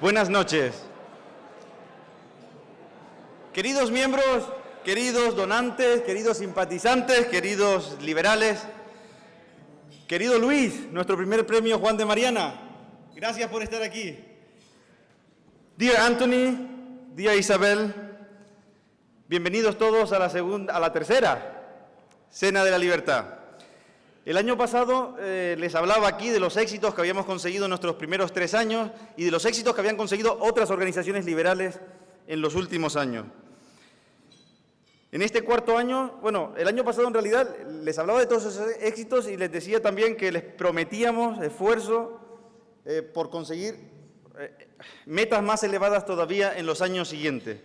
Buenas noches. Queridos miembros, queridos donantes, queridos simpatizantes, queridos liberales, querido Luis, nuestro primer premio Juan de Mariana, gracias por estar aquí. Dear Anthony, dear Isabel, bienvenidos todos a la tercera Cena de la Libertad. El año pasado les hablaba aquí de los éxitos que habíamos conseguido en nuestros primeros 3 años y de los éxitos que habían conseguido otras organizaciones liberales en los últimos años. En este cuarto año, bueno, el año pasado en realidad les hablaba de todos esos éxitos y les decía también que les prometíamos esfuerzo por conseguir metas más elevadas todavía en los años siguientes.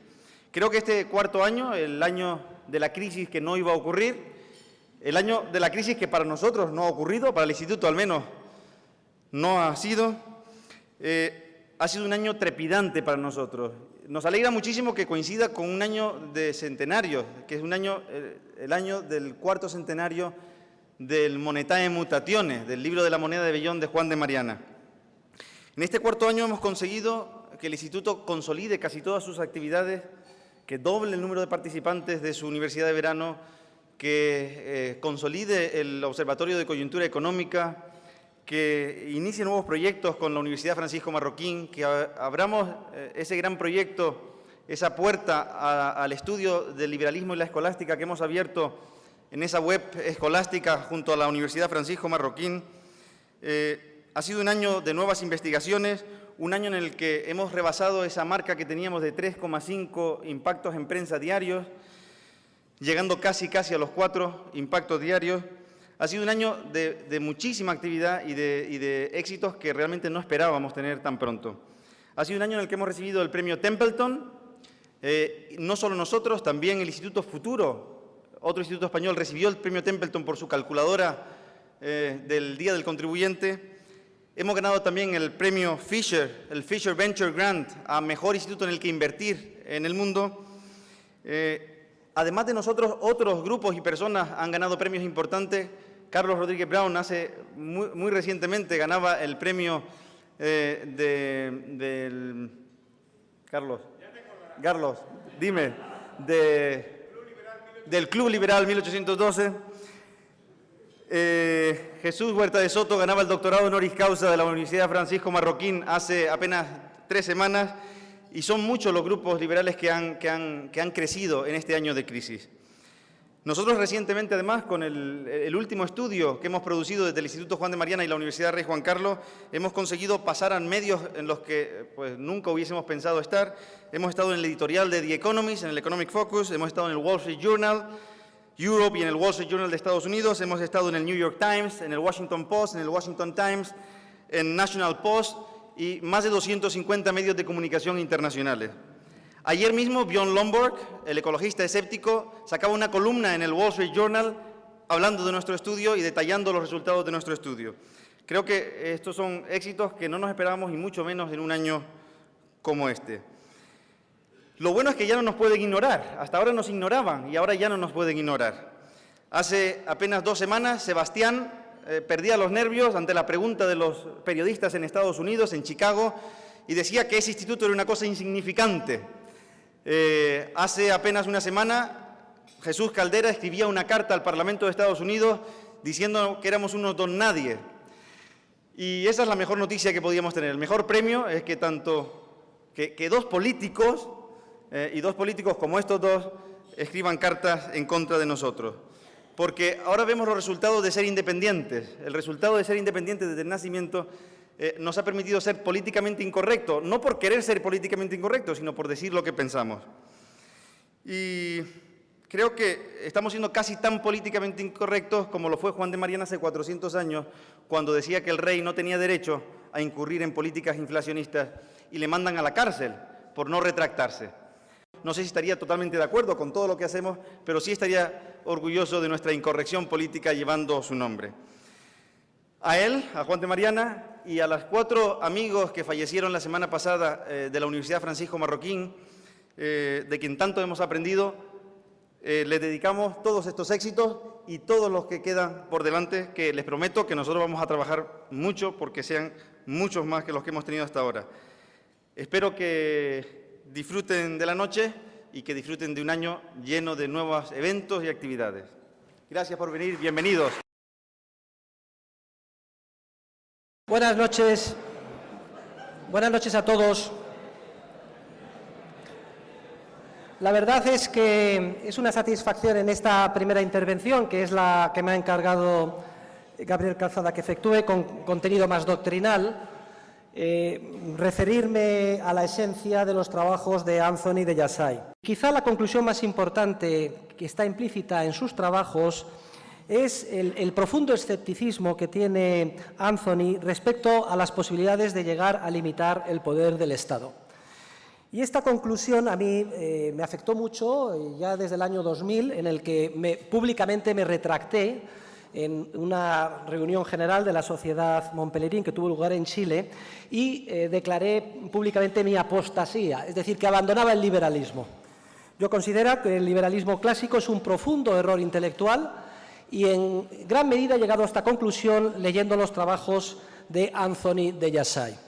Creo que este cuarto año, el año de la crisis que no iba a ocurrir, el año de la crisis que para nosotros no ha ocurrido, para el Instituto al menos no ha sido un año trepidante para nosotros. Nos alegra muchísimo que coincida con un año de centenario, que es el año del cuarto centenario del Monetae Mutationes, del libro de la moneda de Bellón de Juan de Mariana. En este cuarto año hemos conseguido que el Instituto consolide casi todas sus actividades, que doble el número de participantes de su universidad de verano, que consolide el Observatorio de Coyuntura Económica, que inicie nuevos proyectos con la Universidad Francisco Marroquín, que abramos ese gran proyecto, esa puerta al estudio del liberalismo y la escolástica que hemos abierto en esa web escolástica junto a la Universidad Francisco Marroquín. Ha sido un año de nuevas investigaciones, un año en el que hemos rebasado esa marca que teníamos de 3,5 impactos en prensa diarios, llegando casi a los 4 impactos diarios. Ha sido un año de muchísima actividad y de éxitos que realmente no esperábamos tener tan pronto. Ha sido un año en el que hemos recibido el premio Templeton, no solo nosotros, también el Instituto Futuro, otro instituto español, recibió el premio Templeton por su calculadora del Día del Contribuyente. Hemos ganado también el premio Fisher, el Fisher Venture Grant, a mejor instituto en el que invertir en el mundo. Además de nosotros, otros grupos y personas han ganado premios importantes. Carlos Rodríguez Brown muy recientemente ganaba el premio Carlos, dime, del Club Liberal 1812. Jesús Huerta de Soto ganaba el doctorado honoris causa de la Universidad Francisco Marroquín hace apenas 3 semanas. Y son muchos los grupos liberales que han crecido en este año de crisis. Nosotros recientemente, además, con el último estudio que hemos producido desde el Instituto Juan de Mariana y la Universidad Rey Juan Carlos, hemos conseguido pasar a medios en los que pues, nunca hubiésemos pensado estar. Hemos estado en el editorial de The Economist, en el Economic Focus, hemos estado en el Wall Street Journal, Europe y en el Wall Street Journal de Estados Unidos, hemos estado en el New York Times, en el Washington Post, en el Washington Times, en National Post, y más de 250 medios de comunicación internacionales. Ayer mismo, Bjorn Lomborg, el ecologista escéptico, sacaba una columna en el Wall Street Journal hablando de nuestro estudio y detallando los resultados de nuestro estudio. Creo que estos son éxitos que no nos esperábamos y mucho menos en un año como este. Lo bueno es que ya no nos pueden ignorar. Hasta ahora nos ignoraban y ahora ya no nos pueden ignorar. Hace apenas 2 semanas, Sebastián perdía los nervios ante la pregunta de los periodistas en Estados Unidos, en Chicago, y decía que ese instituto era una cosa insignificante. Hace apenas una semana, Jesús Caldera escribía una carta al Parlamento de Estados Unidos diciendo que éramos unos don nadie. Y esa es la mejor noticia que podíamos tener. El mejor premio es que que 2 políticos, y 2 políticos como estos 2, escriban cartas en contra de nosotros. Porque ahora vemos los resultados de ser independientes. El resultado de ser independientes desde el nacimiento nos ha permitido ser políticamente incorrectos, no por querer ser políticamente incorrectos, sino por decir lo que pensamos. Y creo que estamos siendo casi tan políticamente incorrectos como lo fue Juan de Mariana hace 400 años, cuando decía que el rey no tenía derecho a incurrir en políticas inflacionistas y le mandan a la cárcel por no retractarse. No sé si estaría totalmente de acuerdo con todo lo que hacemos, pero sí estaría orgulloso de nuestra incorrección política llevando su nombre. A él, a Juan de Mariana, y a los 4 amigos que fallecieron la semana pasada de la Universidad Francisco Marroquín, de quien tanto hemos aprendido, les dedicamos todos estos éxitos y todos los que quedan por delante, que les prometo que nosotros vamos a trabajar mucho porque sean muchos más que los que hemos tenido hasta ahora. Espero que disfruten de la noche y que disfruten de un año lleno de nuevos eventos y actividades. Gracias por venir, bienvenidos. Buenas noches a todos. La verdad es que es una satisfacción en esta primera intervención, que es la que me ha encargado Gabriel Calzada que efectúe, con contenido más doctrinal, referirme a la esencia de los trabajos de Anthony de Yassai. Quizá la conclusión más importante que está implícita en sus trabajos es el profundo escepticismo que tiene Anthony respecto a las posibilidades de llegar a limitar el poder del Estado. Y esta conclusión a mí me afectó mucho ya desde el año 2000, en el que públicamente me retracté en una reunión general de la Sociedad Montpellerin que tuvo lugar en Chile y declaré públicamente mi apostasía, es decir, que abandonaba el liberalismo. Yo considero que el liberalismo clásico es un profundo error intelectual y en gran medida he llegado a esta conclusión leyendo los trabajos de Anthony de Yassai.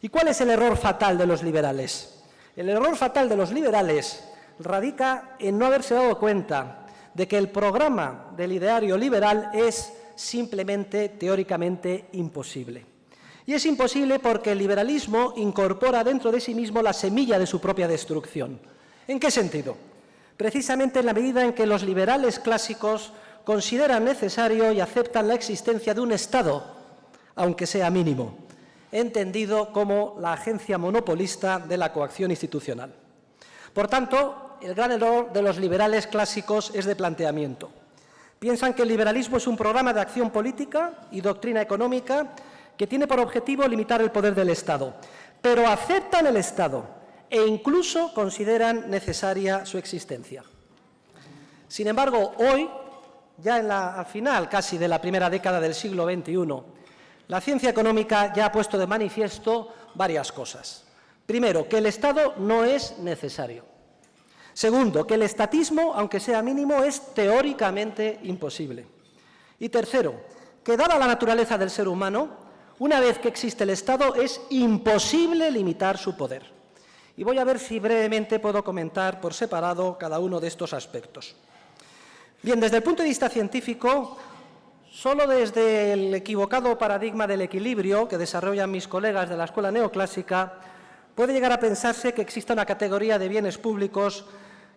¿Y cuál es el error fatal de los liberales? El error fatal de los liberales radica en no haberse dado cuenta de que el programa del ideario liberal es simplemente teóricamente imposible. Y es imposible porque el liberalismo incorpora dentro de sí mismo la semilla de su propia destrucción. ¿En qué sentido? Precisamente en la medida en que los liberales clásicos consideran necesario y aceptan la existencia de un Estado, aunque sea mínimo, entendido como la agencia monopolista de la coacción institucional. Por tanto, el gran error de los liberales clásicos es de planteamiento. Piensan que el liberalismo es un programa de acción política y doctrina económica que tiene por objetivo limitar el poder del Estado, pero aceptan el Estado e incluso consideran necesaria su existencia. Sin embargo, hoy, ya al final casi de la primera década del siglo XXI, la ciencia económica ya ha puesto de manifiesto varias cosas. Primero, que el Estado no es necesario. Segundo, que el estatismo, aunque sea mínimo, es teóricamente imposible. Y tercero, que dada la naturaleza del ser humano, una vez que existe el Estado es imposible limitar su poder. Y voy a ver si brevemente puedo comentar por separado cada uno de estos aspectos. Bien, desde el punto de vista científico, solo desde el equivocado paradigma del equilibrio que desarrollan mis colegas de la escuela neoclásica puede llegar a pensarse que exista una categoría de bienes públicos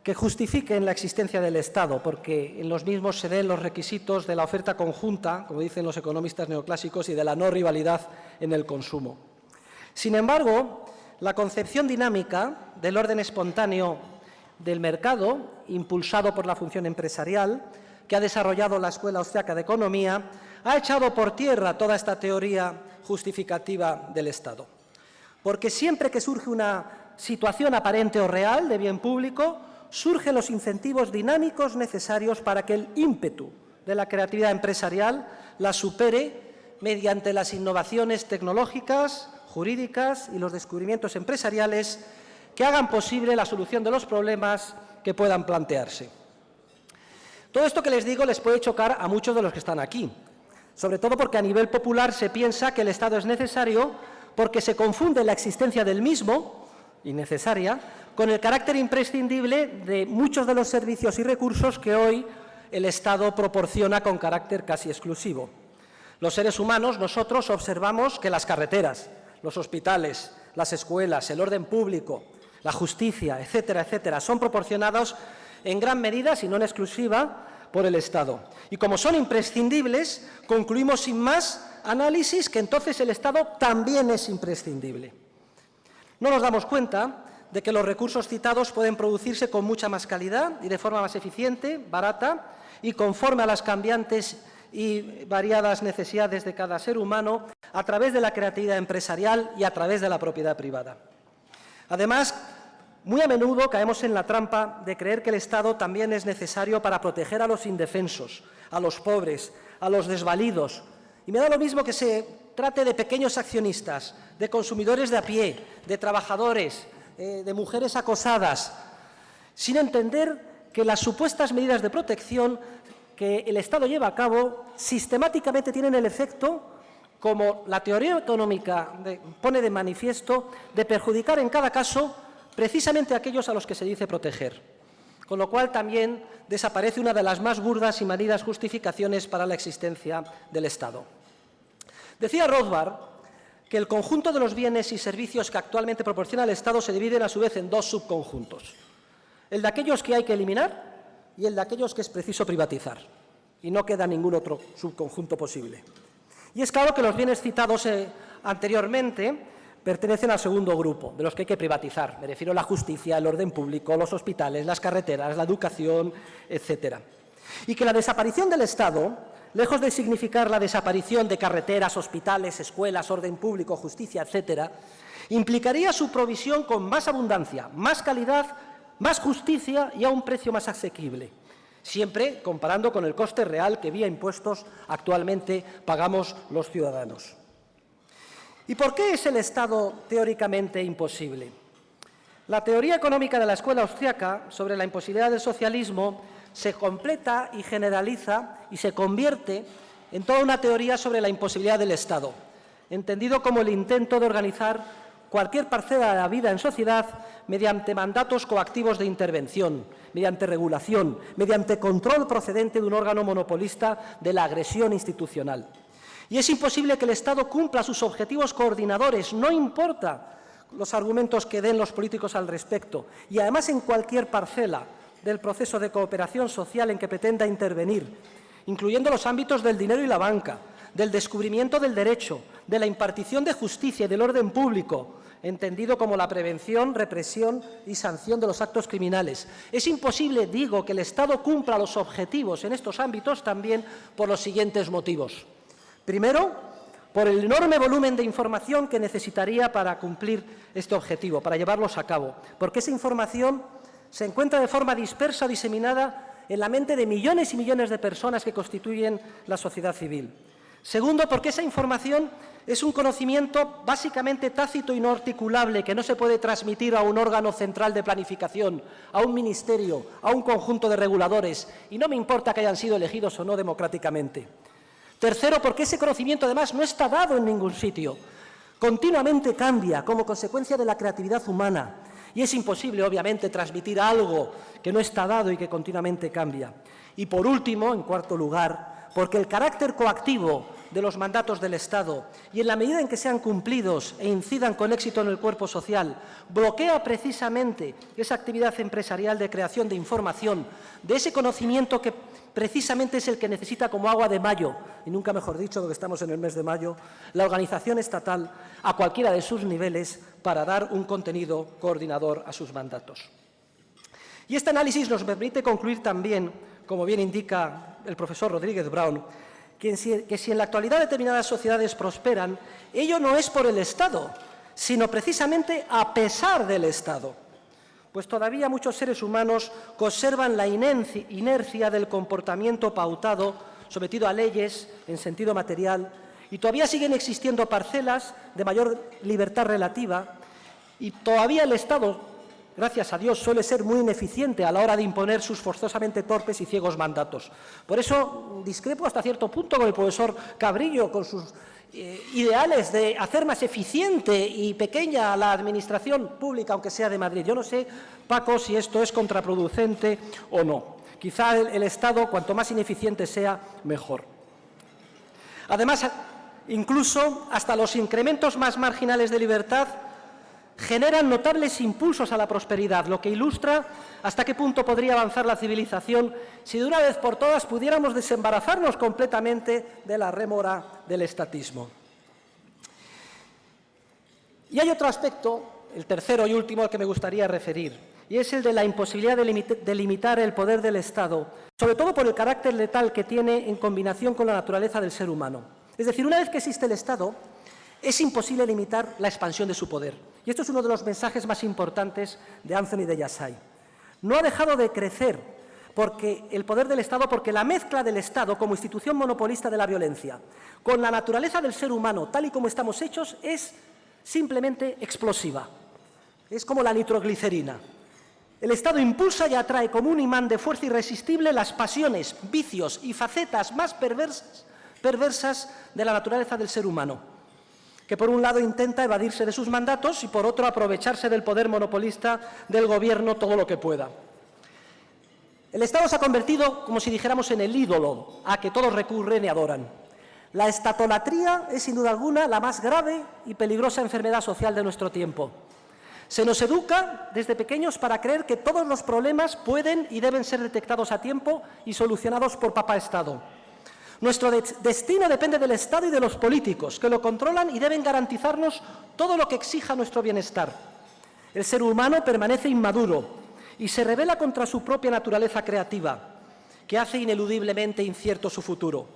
que justifiquen la existencia del Estado, porque en los mismos se den los requisitos de la oferta conjunta, como dicen los economistas neoclásicos, y de la no rivalidad en el consumo. Sin embargo, la concepción dinámica del orden espontáneo del mercado, impulsado por la función empresarial, que ha desarrollado la Escuela Austriaca de Economía, ha echado por tierra toda esta teoría justificativa del Estado. Porque siempre que surge una situación aparente o real de bien público, surgen los incentivos dinámicos necesarios para que el ímpetu de la creatividad empresarial la supere mediante las innovaciones tecnológicas, jurídicas y los descubrimientos empresariales que hagan posible la solución de los problemas que puedan plantearse. Todo esto que les digo les puede chocar a muchos de los que están aquí, sobre todo porque a nivel popular se piensa que el Estado es necesario porque se confunde la existencia del mismo, innecesaria, con el carácter imprescindible de muchos de los servicios y recursos que hoy el Estado proporciona con carácter casi exclusivo. Los seres humanos, nosotros, observamos que las carreteras, los hospitales, las escuelas, el orden público, la justicia, etcétera, etcétera, son proporcionados en gran medida, si no en exclusiva, por el Estado. Y como son imprescindibles, concluimos sin más análisis que entonces el Estado también es imprescindible. No nos damos cuenta de que los recursos citados pueden producirse con mucha más calidad y de forma más eficiente, barata y conforme a las cambiantes y variadas necesidades de cada ser humano a través de la creatividad empresarial y a través de la propiedad privada. Además, muy a menudo caemos en la trampa de creer que el Estado también es necesario para proteger a los indefensos, a los pobres, a los desvalidos. Y me da lo mismo que se trate de pequeños accionistas, de consumidores de a pie, de trabajadores, de mujeres acosadas, sin entender que las supuestas medidas de protección que el Estado lleva a cabo sistemáticamente tienen el efecto como la teoría económica pone de manifiesto, de perjudicar en cada caso precisamente a aquellos a los que se dice proteger. Con lo cual también desaparece una de las más burdas y manidas justificaciones para la existencia del Estado. Decía Rothbard que el conjunto de los bienes y servicios que actualmente proporciona el Estado se dividen a su vez en dos subconjuntos: el de aquellos que hay que eliminar y el de aquellos que es preciso privatizar. Y no queda ningún otro subconjunto posible. Y es claro que los bienes citados anteriormente pertenecen al segundo grupo, de los que hay que privatizar. Me refiero a la justicia, el orden público, los hospitales, las carreteras, la educación, etcétera. Y que la desaparición del Estado, lejos de significar la desaparición de carreteras, hospitales, escuelas, orden público, justicia, etcétera, implicaría su provisión con más abundancia, más calidad, más justicia y a un precio más asequible, siempre comparando con el coste real que vía impuestos actualmente pagamos los ciudadanos. ¿Y por qué es el Estado teóricamente imposible? La teoría económica de la escuela austriaca sobre la imposibilidad del socialismo se completa y generaliza y se convierte en toda una teoría sobre la imposibilidad del Estado, entendido como el intento de organizar cualquier parcela de la vida en sociedad mediante mandatos coactivos de intervención, mediante regulación, mediante control procedente de un órgano monopolista de la agresión institucional. Y es imposible que el Estado cumpla sus objetivos coordinadores, no importa los argumentos que den los políticos al respecto, y además en cualquier parcela del proceso de cooperación social en que pretenda intervenir, incluyendo los ámbitos del dinero y la banca, del descubrimiento del derecho, de la impartición de justicia y del orden público, entendido como la prevención, represión y sanción de los actos criminales. Es imposible, digo, que el Estado cumpla los objetivos en estos ámbitos también por los siguientes motivos. Primero, por el enorme volumen de información que necesitaría para cumplir este objetivo, para llevarlos a cabo, porque esa información se encuentra de forma dispersa o diseminada en la mente de millones y millones de personas que constituyen la sociedad civil. Segundo, porque esa información es un conocimiento básicamente tácito y no articulable, que no se puede transmitir a un órgano central de planificación, a un ministerio, a un conjunto de reguladores, y no me importa que hayan sido elegidos o no democráticamente. Tercero, porque ese conocimiento además no está dado en ningún sitio. Continuamente cambia como consecuencia de la creatividad humana. Y es imposible, obviamente, transmitir algo que no está dado y que continuamente cambia. Y por último, en cuarto lugar, porque el carácter coactivo de los mandatos del Estado y en la medida en que sean cumplidos e incidan con éxito en el cuerpo social, bloquea precisamente esa actividad empresarial de creación de información, de ese conocimiento que precisamente es el que necesita como agua de mayo, y nunca mejor dicho, porque estamos en el mes de mayo, la organización estatal a cualquiera de sus niveles para dar un contenido coordinador a sus mandatos. Y este análisis nos permite concluir también, como bien indica el profesor Rodríguez Brown, que si en la actualidad determinadas sociedades prosperan, ello no es por el Estado, sino precisamente a pesar del Estado, pues todavía muchos seres humanos conservan la inercia del comportamiento pautado, sometido a leyes en sentido material, y todavía siguen existiendo parcelas de mayor libertad relativa, y todavía el Estado, gracias a Dios, suele ser muy ineficiente a la hora de imponer sus forzosamente torpes y ciegos mandatos. Por eso discrepo hasta cierto punto con el profesor Cabrillo, con sus ideales de hacer más eficiente y pequeña la administración pública, aunque sea de Madrid. Yo no sé, Paco, si esto es contraproducente o no. Quizá el Estado, cuanto más ineficiente sea, mejor. Además, incluso hasta los incrementos más marginales de libertad generan notables impulsos a la prosperidad, lo que ilustra hasta qué punto podría avanzar la civilización si de una vez por todas pudiéramos desembarazarnos completamente de la rémora del estatismo. Y hay otro aspecto, el tercero y último al que me gustaría referir, y es el de la imposibilidad de limitar el poder del Estado, sobre todo por el carácter letal que tiene en combinación con la naturaleza del ser humano. Es decir, una vez que existe el Estado, es imposible limitar la expansión de su poder. Y esto es uno de los mensajes más importantes de Anthony de Yassai. No ha dejado de crecer el poder del Estado porque la mezcla del Estado como institución monopolista de la violencia con la naturaleza del ser humano, tal y como estamos hechos, es simplemente explosiva. Es como la nitroglicerina. El Estado impulsa y atrae como un imán de fuerza irresistible las pasiones, vicios y facetas más perversas perversas de la naturaleza del ser humano, que por un lado intenta evadirse de sus mandatos y por otro aprovecharse del poder monopolista del gobierno todo lo que pueda. El Estado se ha convertido, como si dijéramos, en el ídolo a que todos recurren y adoran. La estatolatría es, sin duda alguna, la más grave y peligrosa enfermedad social de nuestro tiempo. Se nos educa desde pequeños para creer que todos los problemas pueden y deben ser detectados a tiempo y solucionados por Papá Estado. Nuestro destino depende del Estado y de los políticos, que lo controlan y deben garantizarnos todo lo que exija nuestro bienestar. El ser humano permanece inmaduro y se rebela contra su propia naturaleza creativa, que hace ineludiblemente incierto su futuro.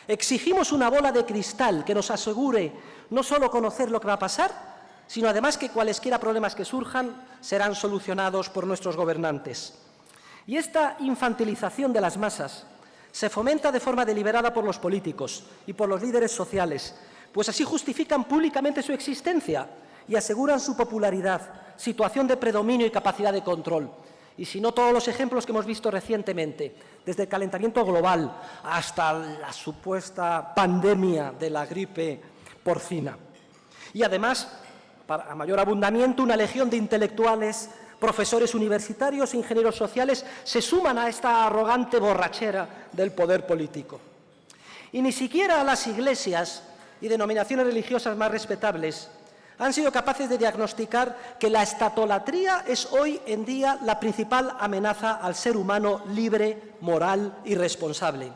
Exigimos una bola de cristal que nos asegure no solo conocer lo que va a pasar, sino además que cualesquiera problemas que surjan serán solucionados por nuestros gobernantes. Y esta infantilización de las masas se fomenta de forma deliberada por los políticos y por los líderes sociales, pues así justifican públicamente su existencia y aseguran su popularidad, situación de predominio y capacidad de control. Y si no, todos los ejemplos que hemos visto recientemente, desde el calentamiento global hasta la supuesta pandemia de la gripe porcina. Y además, a mayor abundamiento, una legión de intelectuales, profesores universitarios e ingenieros sociales se suman a esta arrogante borrachera del poder político. Y ni siquiera las iglesias y denominaciones religiosas más respetables han sido capaces de diagnosticar que la estatolatría es hoy en día la principal amenaza al ser humano libre, moral y responsable.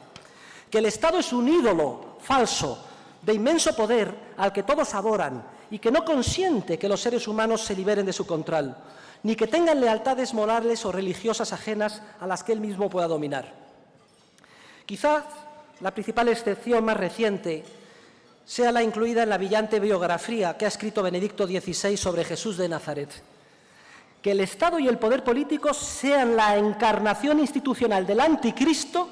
Que el Estado es un ídolo falso, de inmenso poder, al que todos adoran y que no consiente que los seres humanos se liberen de su control, ni que tengan lealtades morales o religiosas ajenas a las que él mismo pueda dominar. Quizá la principal excepción más reciente sea la incluida en la brillante biografía que ha escrito Benedicto XVI sobre Jesús de Nazaret. Que el Estado y el poder político sean la encarnación institucional del anticristo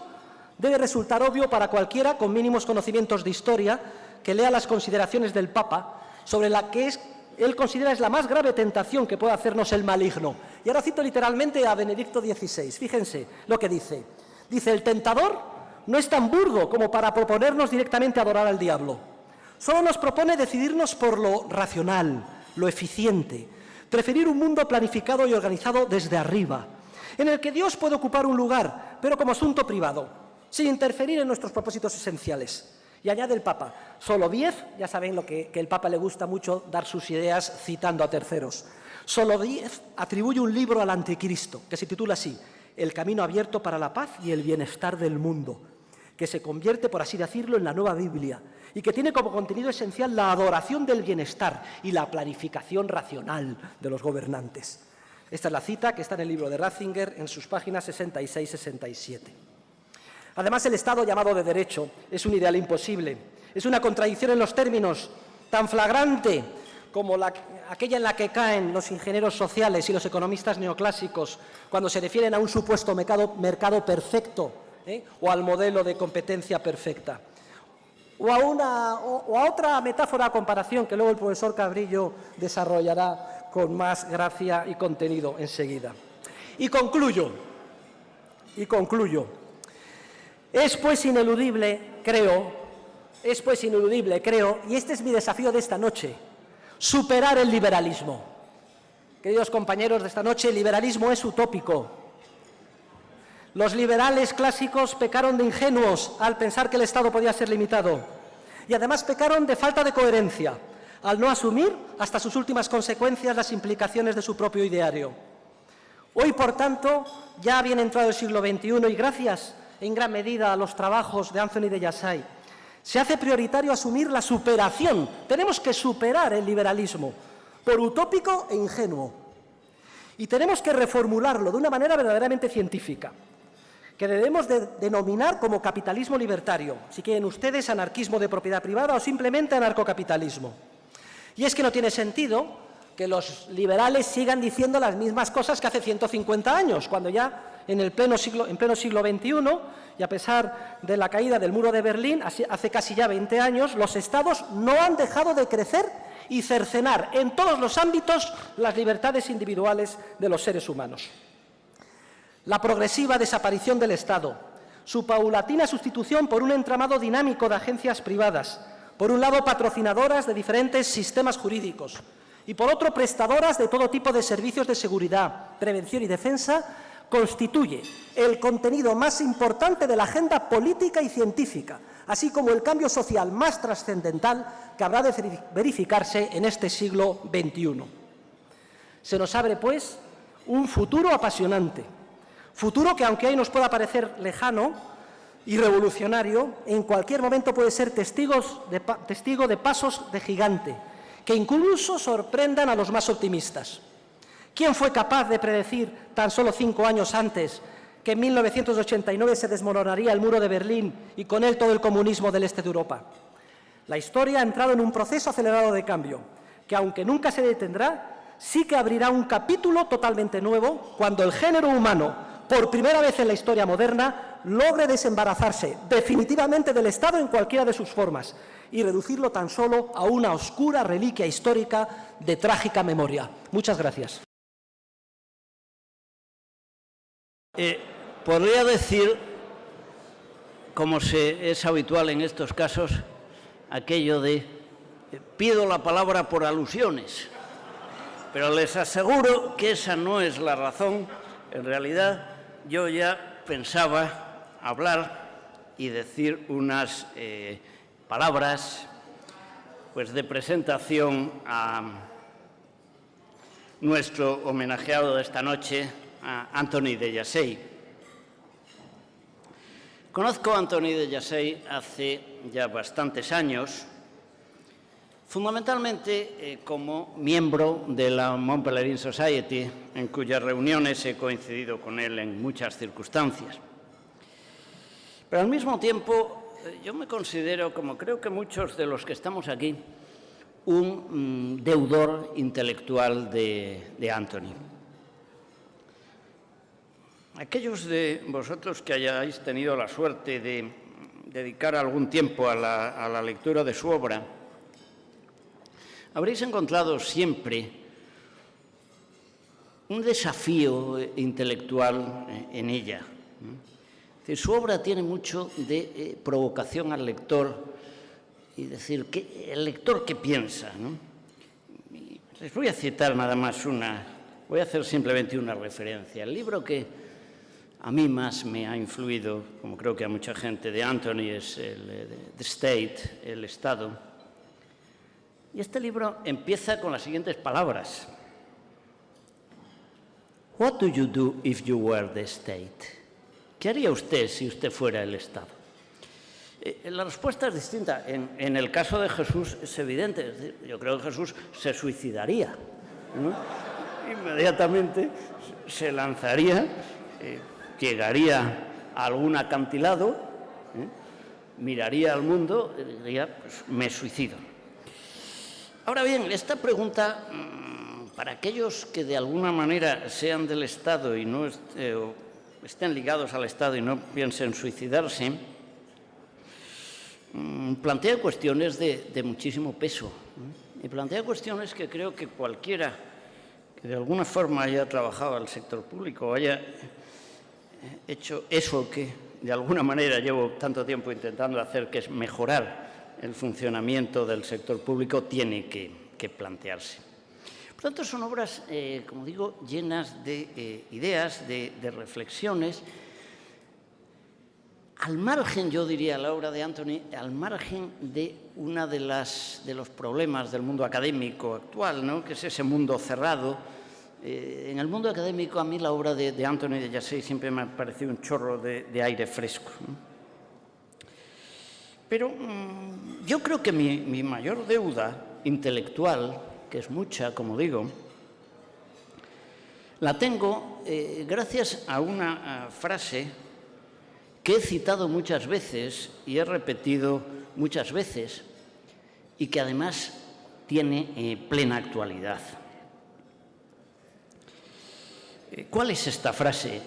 debe resultar obvio para cualquiera con mínimos conocimientos de historia que lea las consideraciones del Papa sobre la que él considera es la más grave tentación que puede hacernos el maligno. Y ahora cito literalmente a Benedicto XVI. Fíjense lo que dice. Dice, el tentador no es tan burdo como para proponernos directamente adorar al diablo. Solo nos propone decidirnos por lo racional, lo eficiente, preferir un mundo planificado y organizado desde arriba, en el que Dios puede ocupar un lugar, pero como asunto privado, sin interferir en nuestros propósitos esenciales. Y añade el Papa, Soloviev, ya saben lo que el Papa le gusta mucho dar sus ideas citando a terceros. Soloviev atribuye un libro al anticristo que se titula así, El camino abierto para la paz y el bienestar del mundo, que se convierte, por así decirlo, en la nueva Biblia y que tiene como contenido esencial la adoración del bienestar y la planificación racional de los gobernantes. Esta es la cita que está en el libro de Ratzinger en sus páginas 66-67. Además, el Estado llamado de derecho es un ideal imposible. Es una contradicción en los términos tan flagrante como aquella en la que caen los ingenieros sociales y los economistas neoclásicos cuando se refieren a un supuesto mercado perfecto, o al modelo de competencia perfecta. O a otra metáfora o comparación que luego el profesor Cabrillo desarrollará con más gracia y contenido enseguida. Y concluyo. Es pues ineludible, creo, y este es mi desafío de esta noche, superar el liberalismo. Queridos compañeros de esta noche, el liberalismo es utópico. Los liberales clásicos pecaron de ingenuos al pensar que el Estado podía ser limitado y además pecaron de falta de coherencia al no asumir hasta sus últimas consecuencias las implicaciones de su propio ideario. Hoy, por tanto, ya bien entrado el siglo XXI y gracias en gran medida a los trabajos de Anthony de Yassay, se hace prioritario asumir la superación. Tenemos que superar el liberalismo por utópico e ingenuo y tenemos que reformularlo de una manera verdaderamente científica, que debemos denominar como capitalismo libertario, si quieren ustedes, anarquismo de propiedad privada o simplemente anarcocapitalismo. Y es que no tiene sentido que los liberales sigan diciendo las mismas cosas que hace 150 años, cuando ya en pleno siglo XXI, y a pesar de la caída del muro de Berlín, hace casi ya 20 años, los Estados no han dejado de crecer y cercenar en todos los ámbitos las libertades individuales de los seres humanos. La progresiva desaparición del Estado, su paulatina sustitución por un entramado dinámico de agencias privadas, por un lado patrocinadoras de diferentes sistemas jurídicos y por otro prestadoras de todo tipo de servicios de seguridad, prevención y defensa, constituye el contenido más importante de la agenda política y científica, así como el cambio social más trascendental que habrá de verificarse en este siglo XXI. Se nos abre, pues, un futuro apasionante, futuro que, aunque hoy nos pueda parecer lejano y revolucionario, en cualquier momento puede ser testigo de pasos de gigante, que incluso sorprendan a los más optimistas. ¿Quién fue capaz de predecir tan solo 5 años antes que en 1989 se desmoronaría el muro de Berlín y con él todo el comunismo del este de Europa? La historia ha entrado en un proceso acelerado de cambio, que aunque nunca se detendrá, sí que abrirá un capítulo totalmente nuevo cuando el género humano, por primera vez en la historia moderna, logre desembarazarse definitivamente del Estado en cualquiera de sus formas y reducirlo tan solo a una oscura reliquia histórica de trágica memoria. Muchas gracias. Podría decir, como es habitual en estos casos, aquello de pido la palabra por alusiones, pero les aseguro que esa no es la razón. En realidad, yo ya pensaba hablar y decir unas palabras pues, de presentación a nuestro homenajeado de esta noche, a Antoni de Jassey. Conozco a Antoni de Jassey hace ya bastantes años, fundamentalmente como miembro de la Mont Pelerin Society, en cuyas reuniones he coincidido con él en muchas circunstancias. Pero al mismo tiempo, yo me considero, como creo que muchos de los que estamos aquí, un deudor intelectual de Antoni. Aquellos de vosotros que hayáis tenido la suerte de dedicar algún tiempo a la lectura de su obra, habréis encontrado siempre un desafío intelectual en ella. Su obra tiene mucho de provocación al lector y decir, ¿el lector qué piensa? ¿No? Les voy a citar nada más voy a hacer simplemente una referencia. El libro que a mí más me ha influido, como creo que a mucha gente, de Antoni, es The State, el Estado. Y este libro empieza con las siguientes palabras. What do you do if you were the state? ¿Qué haría usted si usted fuera el Estado? La respuesta es distinta. En el caso de Jesús es evidente. Es decir, yo creo que Jesús se suicidaría, ¿no? Inmediatamente se lanzaría, llegaría a algún acantilado, miraría al mundo y diría, pues, me suicido. Ahora bien, esta pregunta, para aquellos que de alguna manera sean del Estado y no estén ligados al Estado y no piensen suicidarse, plantea cuestiones de muchísimo peso. Y plantea cuestiones que creo que cualquiera que de alguna forma haya trabajado al sector público o haya hecho eso que de alguna manera llevo tanto tiempo intentando hacer, que es mejorar el funcionamiento del sector público, tiene que plantearse. Por tanto, son obras, como digo, llenas de ideas, de reflexiones. Al margen, yo diría, la obra de Antoni, al margen de uno de los problemas del mundo académico actual, ¿no?, que es ese mundo cerrado. En el mundo académico, a mí la obra de Antoni de Jassey siempre me ha parecido un chorro de aire fresco, ¿no? Pero yo creo que mi mayor deuda intelectual, que es mucha, como digo, la tengo gracias a una frase que he citado muchas veces y he repetido muchas veces y que además tiene plena actualidad. ¿Cuál es esta frase?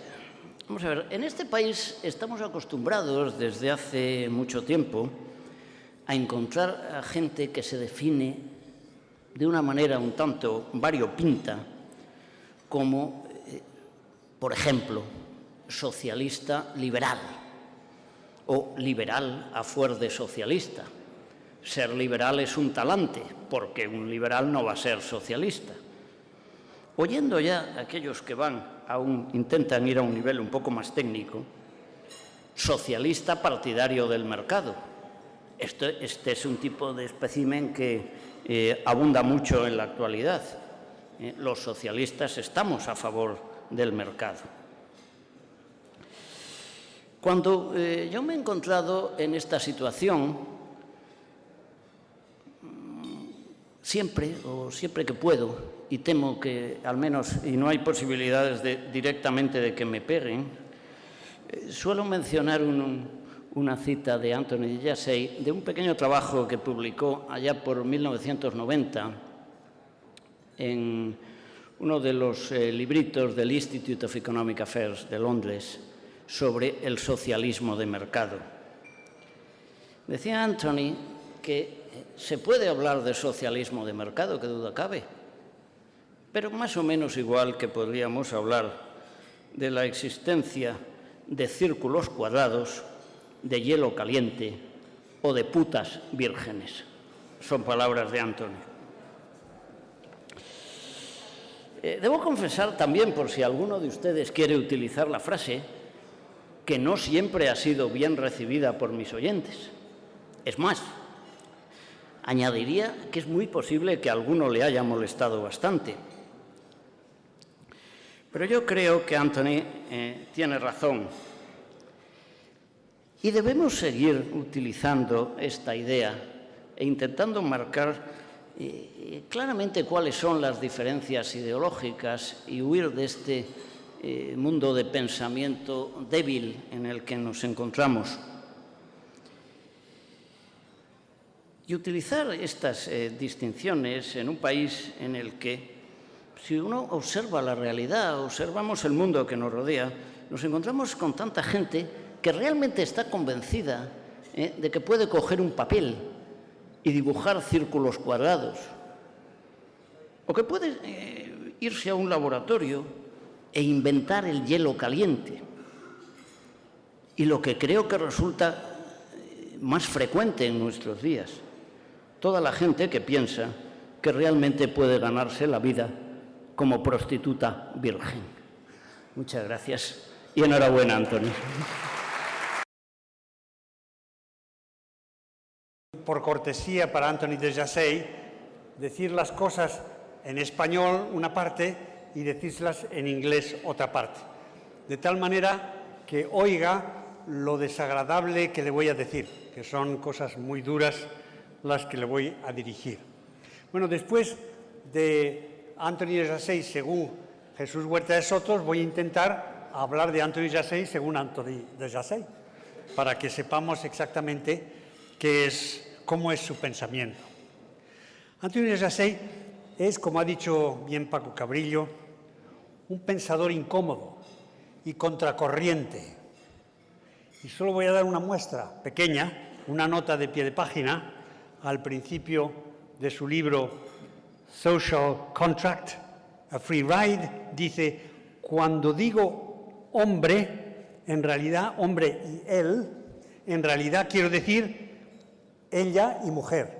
Vamos a ver, en este país estamos acostumbrados desde hace mucho tiempo a encontrar a gente que se define de una manera un tanto variopinta como, por ejemplo, socialista liberal. o liberal a fuer de socialista. Ser liberal es un talante, porque un liberal no va a ser socialista. Oyendo ya a aquellos que intentan ir a un nivel un poco más técnico, socialista partidario del mercado. Este es un tipo de espécimen que abunda mucho en la actualidad. Los socialistas estamos a favor del mercado. Cuando yo me he encontrado en esta situación, siempre que puedo, y temo que al menos, y no hay posibilidades directamente de que me peguen, suelo mencionar una cita de Anthony de Jassey, de un pequeño trabajo que publicó allá por 1990 en uno de los libritos del Institute of Economic Affairs de Londres sobre el socialismo de mercado. Decía Anthony que se puede hablar de socialismo de mercado, qué duda cabe, pero más o menos igual que podríamos hablar de la existencia de círculos cuadrados, de hielo caliente o de putas vírgenes. Son palabras de Anthony. Debo confesar también, por si alguno de ustedes quiere utilizar la frase, que no siempre ha sido bien recibida por mis oyentes. Es más, añadiría que es muy posible que a alguno le haya molestado bastante. Pero yo creo que Anthony tiene razón. Y debemos seguir utilizando esta idea e intentando marcar claramente cuáles son las diferencias ideológicas y huir de este mundo de pensamiento débil en el que nos encontramos. Y utilizar estas distinciones en un país en el que, si uno observa la realidad, observamos el mundo que nos rodea, nos encontramos con tanta gente que realmente está convencida de que puede coger un papel y dibujar círculos cuadrados, o que puede irse a un laboratorio e inventar el hielo caliente. Y lo que creo que resulta más frecuente en nuestros días, toda la gente que piensa que realmente puede ganarse la vida como prostituta virgen. Muchas gracias y enhorabuena, Anthony. Por cortesía para Anthony de Jassey, decir las cosas en español una parte y decírselas en inglés otra parte, de tal manera que oiga lo desagradable que le voy a decir, que son cosas muy duras las que le voy a dirigir. Bueno, después de Anthony de Jassey según Jesús Huerta de Sotos, voy a intentar hablar de Anthony de Jassey según Anthony de Jassey, para que sepamos exactamente cómo es su pensamiento. Anthony de Jassey es, como ha dicho bien Paco Cabrillo, un pensador incómodo y contracorriente. Y solo voy a dar una muestra pequeña, una nota de pie de página, al principio de su libro Social Contract, A Free Ride, dice: cuando digo hombre, en realidad, hombre y él, en realidad quiero decir ella y mujer.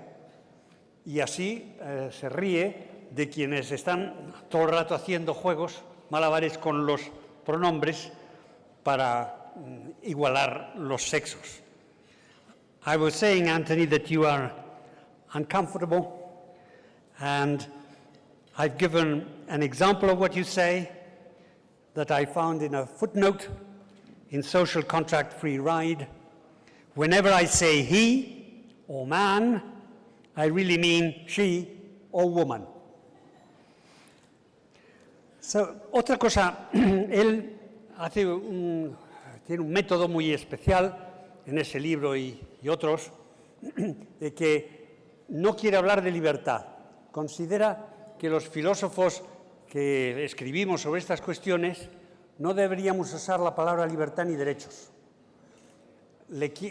Y así se ríe de quienes están todo el rato haciendo juegos, malabares con los pronombres para igualar los sexos. I was saying, Anthony, that you are uncomfortable, and I've given an example of what you say that I found in a footnote in Social Contract Free Ride. Whenever I say he or man, I really mean she or woman. Otra cosa, él tiene un método muy especial en ese libro y otros, de que no quiere hablar de libertad. Considera que los filósofos que escribimos sobre estas cuestiones no deberíamos usar la palabra libertad ni derechos.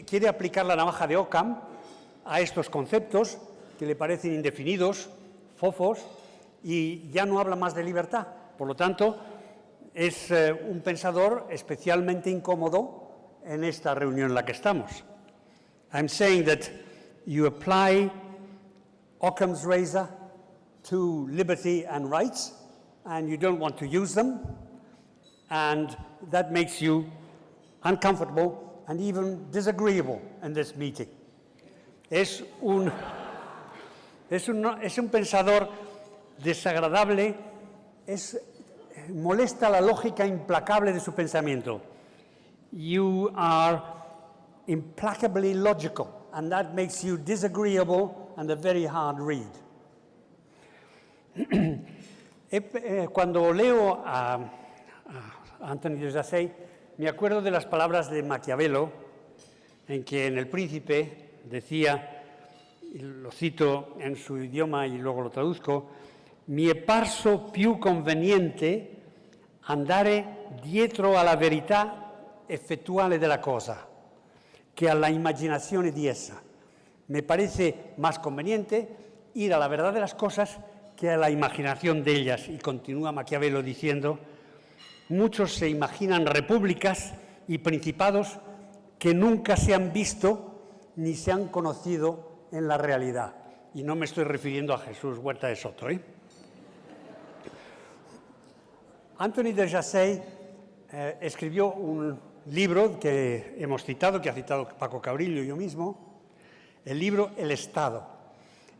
Quiere aplicar la navaja de Occam a estos conceptos que le parecen indefinidos, fofos, y ya no habla más de libertad. Por lo tanto, es un pensador especialmente incómodo en esta reunión en la que estamos. I'm saying that you apply Occam's razor to liberty and rights, and you don't want to use them, and that makes you uncomfortable and even disagreeable in this meeting. Es un pensador desagradable, molesta la lógica implacable de su pensamiento. You are implacably logical, and that makes you disagreeable and a very hard read. Cuando leo a Anthony de Jazay, me acuerdo de las palabras de Maquiavelo, en que en El Príncipe decía, y lo cito en su idioma y luego lo traduzco: mi è parso più conveniente andare dietro alla verità effettuale della cosa che alla immaginazione di essa. Me parece más conveniente ir a la verdad de las cosas que a la imaginación de ellas. Y continúa Maquiavelo diciendo: muchos se imaginan repúblicas y principados que nunca se han visto ni se han conocido en la realidad. Y no me estoy refiriendo a Jesús Huerta de Soto, Anthony de Jazay escribió un libro que hemos citado, que ha citado Paco Cabrillo y yo mismo, el libro El Estado.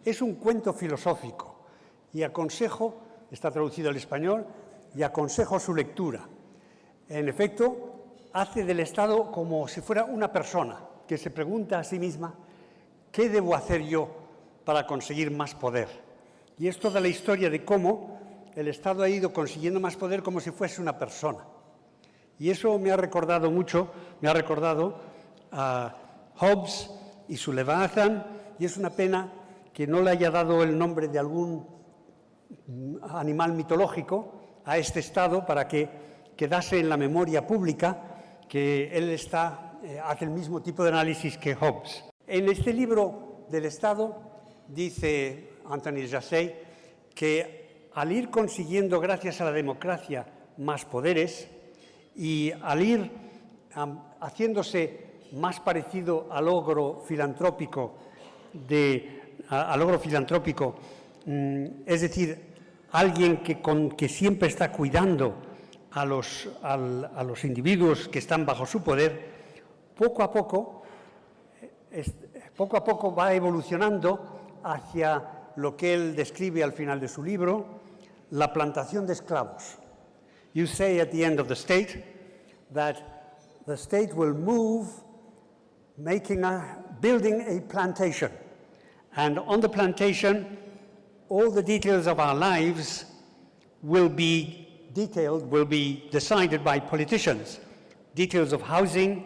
Es un cuento filosófico y aconsejo, está traducido al español, y aconsejo su lectura. En efecto, hace del Estado como si fuera una persona que se pregunta a sí misma: ¿qué debo hacer yo para conseguir más poder? Y es toda la historia de cómo el Estado ha ido consiguiendo más poder como si fuese una persona. Y eso me ha recordado mucho, me ha recordado a Hobbes y su Leviatán, y es una pena que no le haya dado el nombre de algún animal mitológico a este Estado para que quedase en la memoria pública que él hace el mismo tipo de análisis que Hobbes. En este libro del Estado dice Anthony de Jazay que al ir consiguiendo, gracias a la democracia, más poderes y al ir haciéndose más parecido al logro filantrópico, es decir, alguien que siempre está cuidando a los individuos que están bajo su poder, poco a poco va evolucionando hacia lo que él describe al final de su libro, la plantación de esclavos. You say at the end of the state that the state will move, building a plantation, and on the plantation, all the details of our lives will be decided by politicians. Details of housing,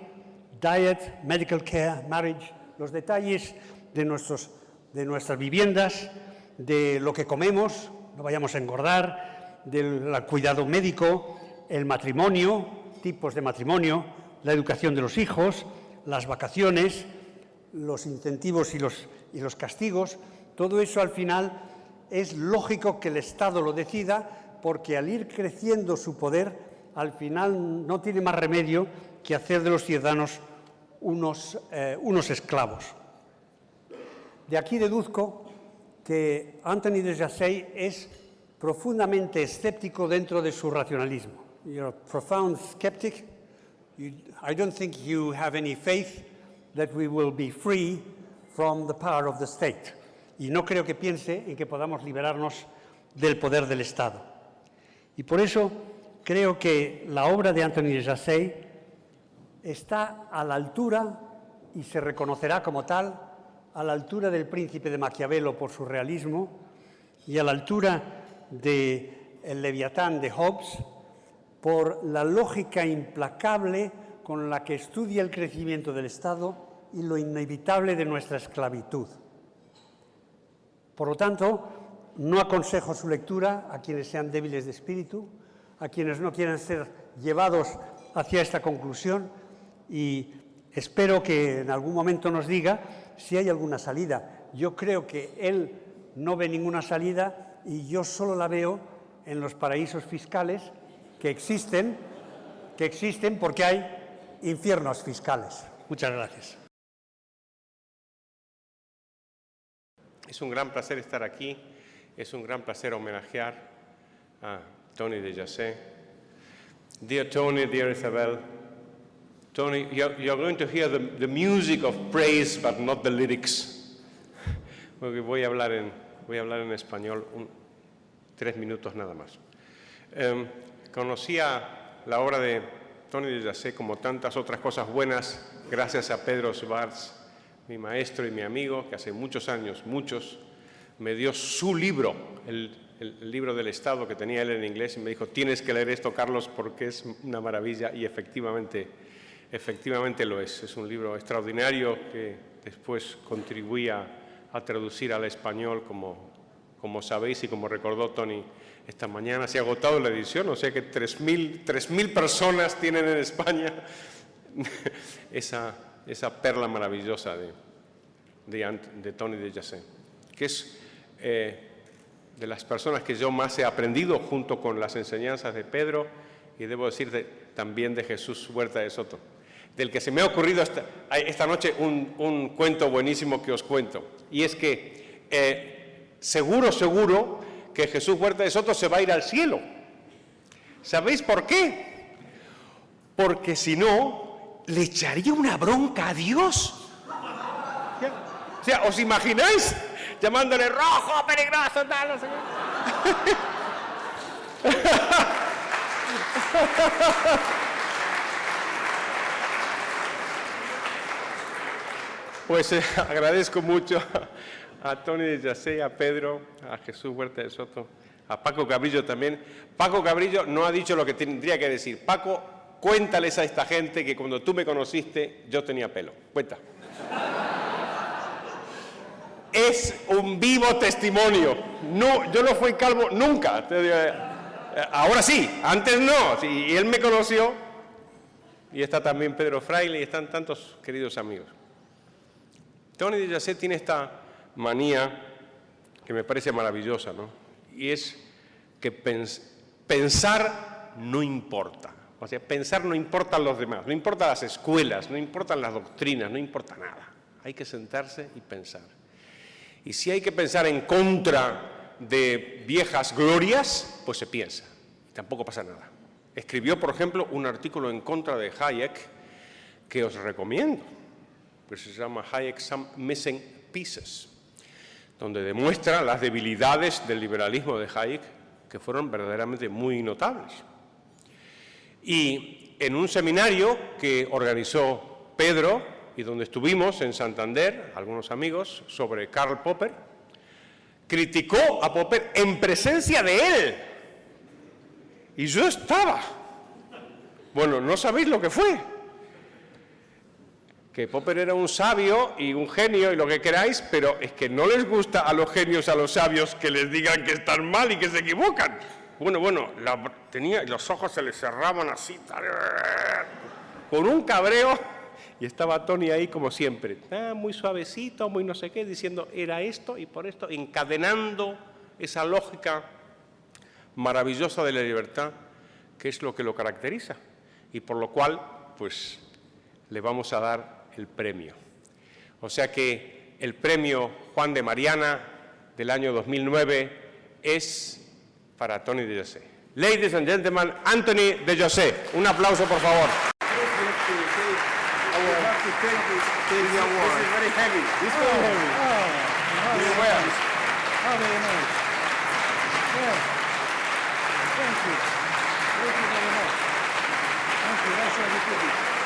diet, medical care, marriage, los detalles de nuestras viviendas, de lo que comemos, no vayamos a engordar, del cuidado médico, el matrimonio, tipos de matrimonio, la educación de los hijos, las vacaciones, los incentivos y los castigos. Todo eso al final es lógico que el Estado lo decida, porque al ir creciendo su poder, al final no tiene más remedio que hacer de los ciudadanos unos esclavos. De aquí deduzco que Anthony de Jazay es profundamente escéptico dentro de su racionalismo. You're a profound skeptic. I don't think you have any faith that we will be free from the power of the state. Y no creo que piense en que podamos liberarnos del poder del Estado. Y por eso creo que la obra de Anthony de Jazay está a la altura, y se reconocerá como tal, a la altura del Príncipe de Maquiavelo por su realismo y a la altura de El Leviatán de Hobbes por la lógica implacable con la que estudia el crecimiento del Estado y lo inevitable de nuestra esclavitud. Por lo tanto, no aconsejo su lectura a quienes sean débiles de espíritu, a quienes no quieran ser llevados hacia esta conclusión, y espero que en algún momento nos diga si hay alguna salida. Yo creo que él no ve ninguna salida y yo solo la veo en los paraísos fiscales que existen porque hay infiernos fiscales. Muchas gracias. Es un gran placer estar aquí, es un gran placer homenajear a Tony de Jazet. Dear Tony, dear Isabel, Tony, you're going to hear the music of praise, but not the lyrics. Porque voy a hablar en español 3 minutos nada más. Conocía la obra de Tony de Jazet como tantas otras cosas buenas gracias a Pedro Schwartz, mi maestro y mi amigo, que hace muchos años, me dio su libro, el libro del Estado que tenía él en inglés, y me dijo, tienes que leer esto, Carlos, porque es una maravilla, y efectivamente lo es. Es un libro extraordinario que después contribuí a traducir al español, como sabéis y como recordó Tony esta mañana. Se ha agotado la edición, o sea que 3.000 personas tienen en España esa perla maravillosa de Tony de Jazet, que es de las personas que yo más he aprendido junto con las enseñanzas de Pedro y debo decir también de Jesús Huerta de Soto, del que se me ha ocurrido esta noche un cuento buenísimo que os cuento, y es que seguro que Jesús Huerta de Soto se va a ir al cielo. ¿Sabéis por qué? Porque si no, le echaría una bronca a Dios. O sea, ¿os imagináis? Llamándole rojo, peligroso, tal, no sé qué. Pues agradezco mucho a Tony de Jazet, a Pedro, a Jesús Huerta de Soto, a Paco Cabrillo también. Paco Cabrillo no ha dicho lo que tendría que decir. Paco, cuéntales a esta gente que cuando tú me conociste yo tenía pelo. Cuenta. Es un vivo testimonio. No, yo no fui calvo nunca. Ahora sí, antes no. Sí, y él me conoció. Y está también Pedro Fraile y están tantos queridos amigos. Tony de Jazet tiene esta manía que me parece maravillosa, ¿no? Y es que pensar no importa. O sea, pensar no importa a los demás, no importa las escuelas, no importan las doctrinas, no importa nada. Hay que sentarse y pensar. Y si hay que pensar en contra de viejas glorias, pues se piensa. Y tampoco pasa nada. Escribió, por ejemplo, un artículo en contra de Hayek que os recomiendo, que se llama Hayek Some Missing Pieces, donde demuestra las debilidades del liberalismo de Hayek, que fueron verdaderamente muy notables. Y en un seminario que organizó Pedro y donde estuvimos en Santander, algunos amigos, sobre Karl Popper, criticó a Popper en presencia de él. Y yo estaba. Bueno, no sabéis lo que fue. Que Popper era un sabio y un genio y lo que queráis, pero es que no les gusta a los genios, a los sabios, que les digan que están mal y que se equivocan. Bueno, los ojos se les cerraban así, con un cabreo, y estaba Tony ahí como siempre, muy suavecito, muy no sé qué, diciendo era esto y por esto, encadenando esa lógica maravillosa de la libertad, que es lo que lo caracteriza, y por lo cual, pues, le vamos a dar el premio. O sea que el premio Juan de Mariana del año 2009 es para Tony de Jazet. Ladies and gentlemen, Anthony de Jazet. Un aplauso, por favor.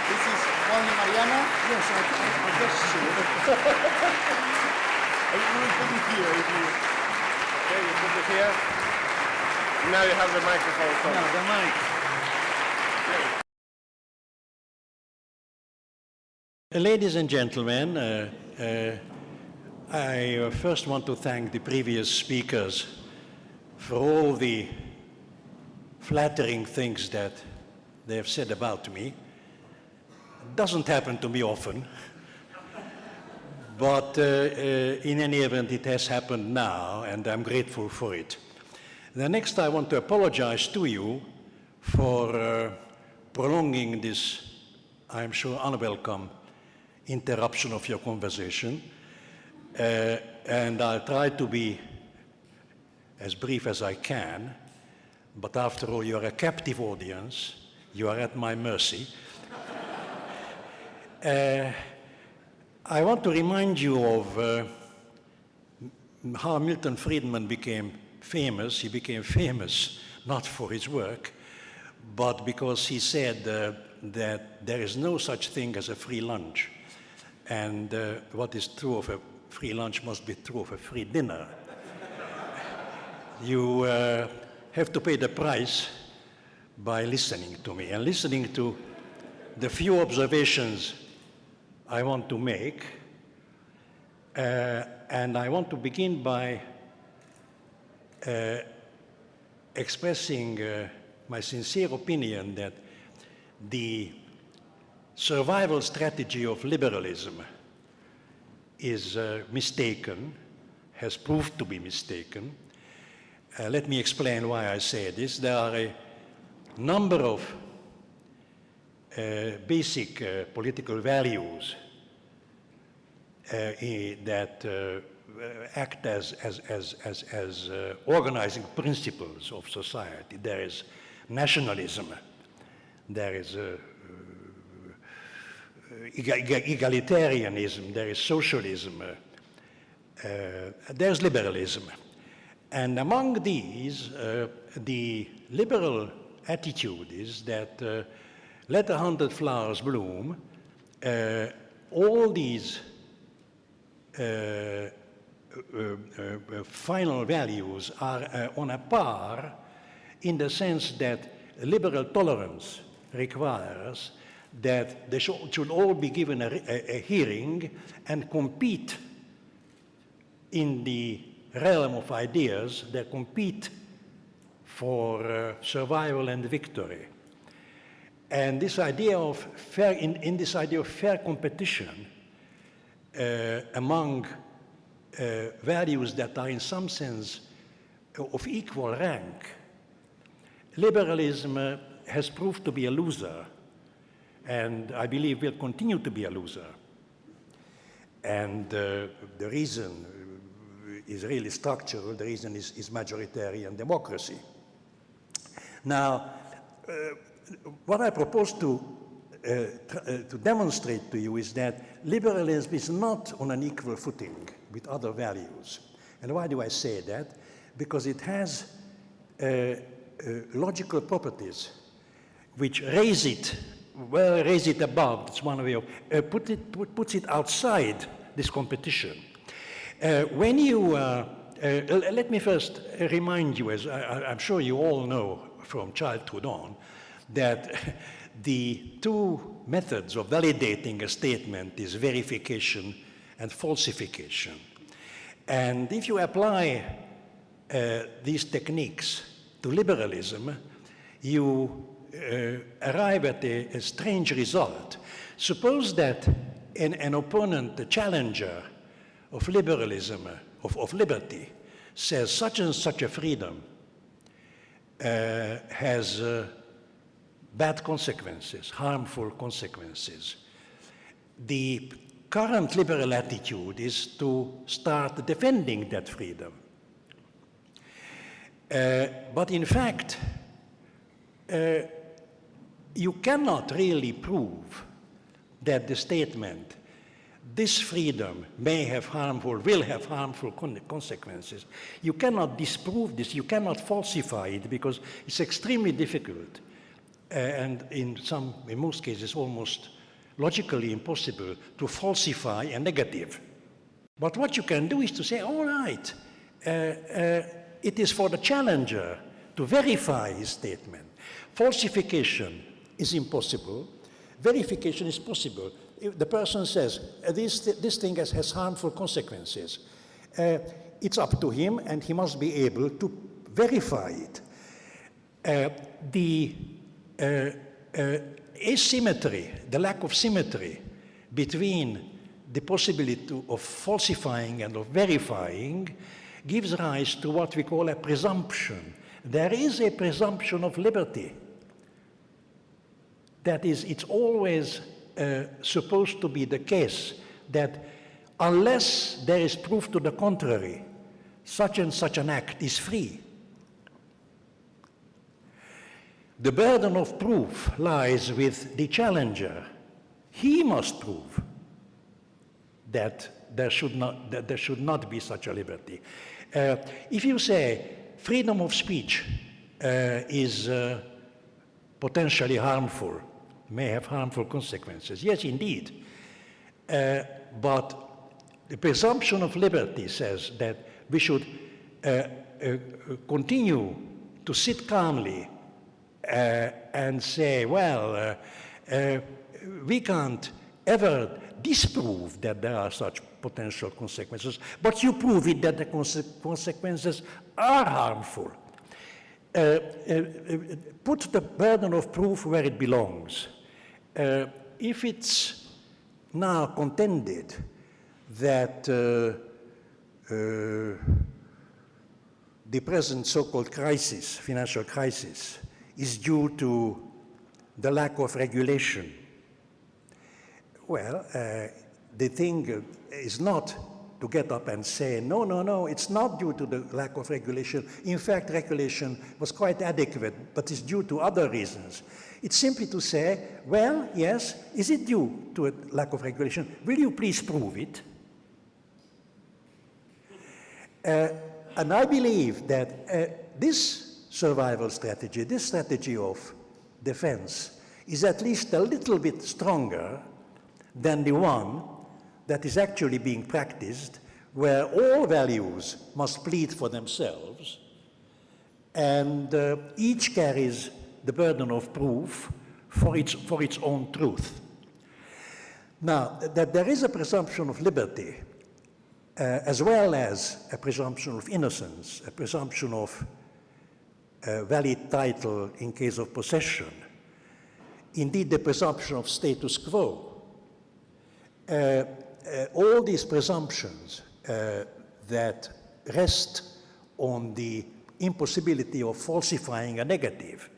This is Juan de Mariana. Yes, I guess so. I will put it here if you... Okay, you put it here. Now you have the microphone. So. No, the mic. Ladies and gentlemen, I first want to thank the previous speakers for all the flattering things that they have said about me. It doesn't happen to me often, but in any event, it has happened now, and I'm grateful for it. Next, I want to apologize to you for prolonging this I'm sure, unwelcome interruption of your conversation. And I'll try to be as brief as I can, but after all, you're a captive audience. You are at my mercy. I want to remind you of how Milton Friedman became famous. He became famous not for his work, but because he said that there is no such thing as a free lunch. And what is true of a free lunch must be true of a free dinner. You have to pay the price by listening to me and listening to the few observations I want to make. And I want to begin by expressing my sincere opinion that the survival strategy of liberalism is mistaken, has proved to be mistaken. Let me explain why I say this. There are a number of basic political values that act as organizing principles of society. There is nationalism, there is egalitarianism, there is socialism, there's liberalism. And among these, the liberal attitude is that let 100 flowers bloom. All these final values are on a par in the sense that liberal tolerance requires that they should all be given a hearing and compete in the realm of ideas that compete for survival and victory. And this idea of fair, in this idea of fair competition among values that are in some sense of equal rank, liberalism has proved to be a loser, and I believe will continue to be a loser. And the reason is really structural. The reason is majoritarian democracy. Now, what I propose to demonstrate to you is that liberalism is not on an equal footing with other values. And why do I say that? Because it has logical properties which raise it above. It's one way of puts it outside this competition. When you let me first remind you, as I'm sure you all know from childhood on, that the two methods of validating a statement is verification and falsification. And if you apply these techniques to liberalism, you arrive at a strange result. Suppose that an opponent, a challenger of liberalism, of liberty, says such and such a freedom has bad consequences, harmful consequences. The current liberal attitude is to start defending that freedom. But in fact, you cannot really prove that the statement, this freedom may have harmful, will have harmful consequences. You cannot disprove this, you cannot falsify it, because it's extremely difficult. And in most cases, almost logically impossible to falsify a negative. But what you can do is to say, all right, it is for the challenger to verify his statement. Falsification is impossible. Verification is possible. If the person says, this thing has harmful consequences, it's up to him, and he must be able to verify it. The asymmetry, the lack of symmetry between the possibility of falsifying and of verifying gives rise to what we call a presumption. There is a presumption of liberty. That is, it's always supposed to be the case that unless there is proof to the contrary, such and such an act is free. The burden of proof lies with the challenger. He must prove that there should not be such a liberty. If you say freedom of speech is potentially harmful, may have harmful consequences, yes, indeed. But the presumption of liberty says that we should continue to sit calmly and say, well, we can't ever disprove that there are such potential consequences, but you prove it that the consequences are harmful. Put the burden of proof where it belongs. If it's now contended that the present so-called crisis, financial crisis, is due to the lack of regulation, well, the thing is not to get up and say, no, no, no, it's not due to the lack of regulation. In fact, regulation was quite adequate, but it's due to other reasons. It's simply to say, well, yes, is it due to a lack of regulation? Will you please prove it? And I believe that this survival strategy, this strategy of defense, is at least a little bit stronger than the one that is actually being practiced, where all values must plead for themselves, and each carries the burden of proof for its own truth. Now, that there is a presumption of liberty, as well as a presumption of innocence, a presumption of valid title in case of possession, indeed the presumption of status quo, all these presumptions that rest on the impossibility of falsifying a negative,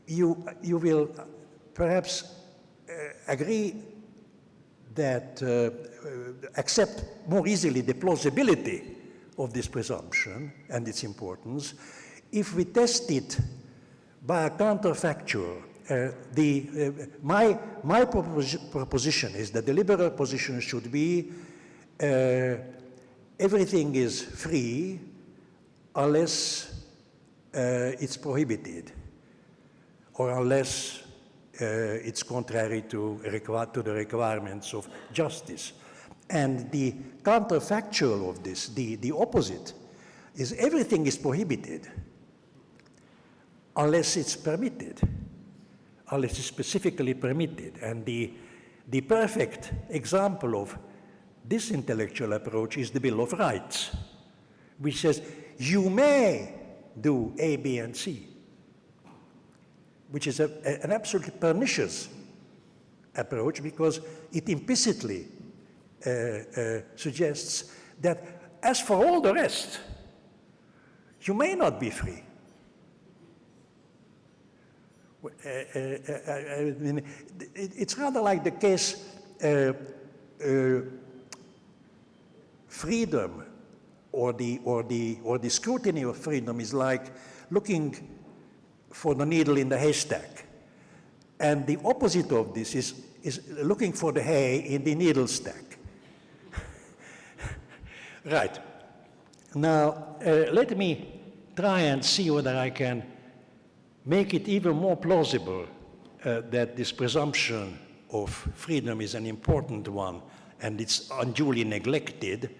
you will perhaps agree that accept more easily the plausibility of this presumption and its importance if we test it by a counterfactual. My proposition is that the liberal position should be everything is free unless it's prohibited, or unless it's contrary to the requirements of justice. And the counterfactual of this, the opposite, is everything is prohibited unless it's permitted, unless it's specifically permitted. And the perfect example of this intellectual approach is the Bill of Rights, which says you may do A, B, and C, which is an absolutely pernicious approach because it implicitly suggests that as for all the rest, you may not be free. It's rather like the case freedom or the scrutiny of freedom is like looking for the needle in the haystack. And the opposite of this is looking for the hay in the needle stack. Right. Now, let me try and see whether I can make it even more plausible that this presumption of freedom is an important one and it's unduly neglected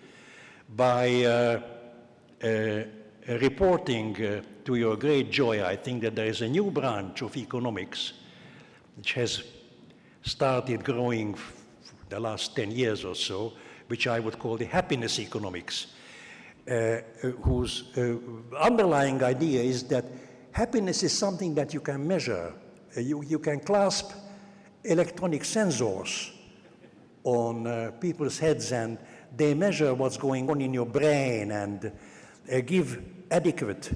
by reporting to your great joy, I think, that there is a new branch of economics which has started growing the last 10 years or so, which I would call the happiness economics, whose underlying idea is that happiness is something that you can measure. You can clasp electronic sensors on people's heads and they measure what's going on in your brain and give adequate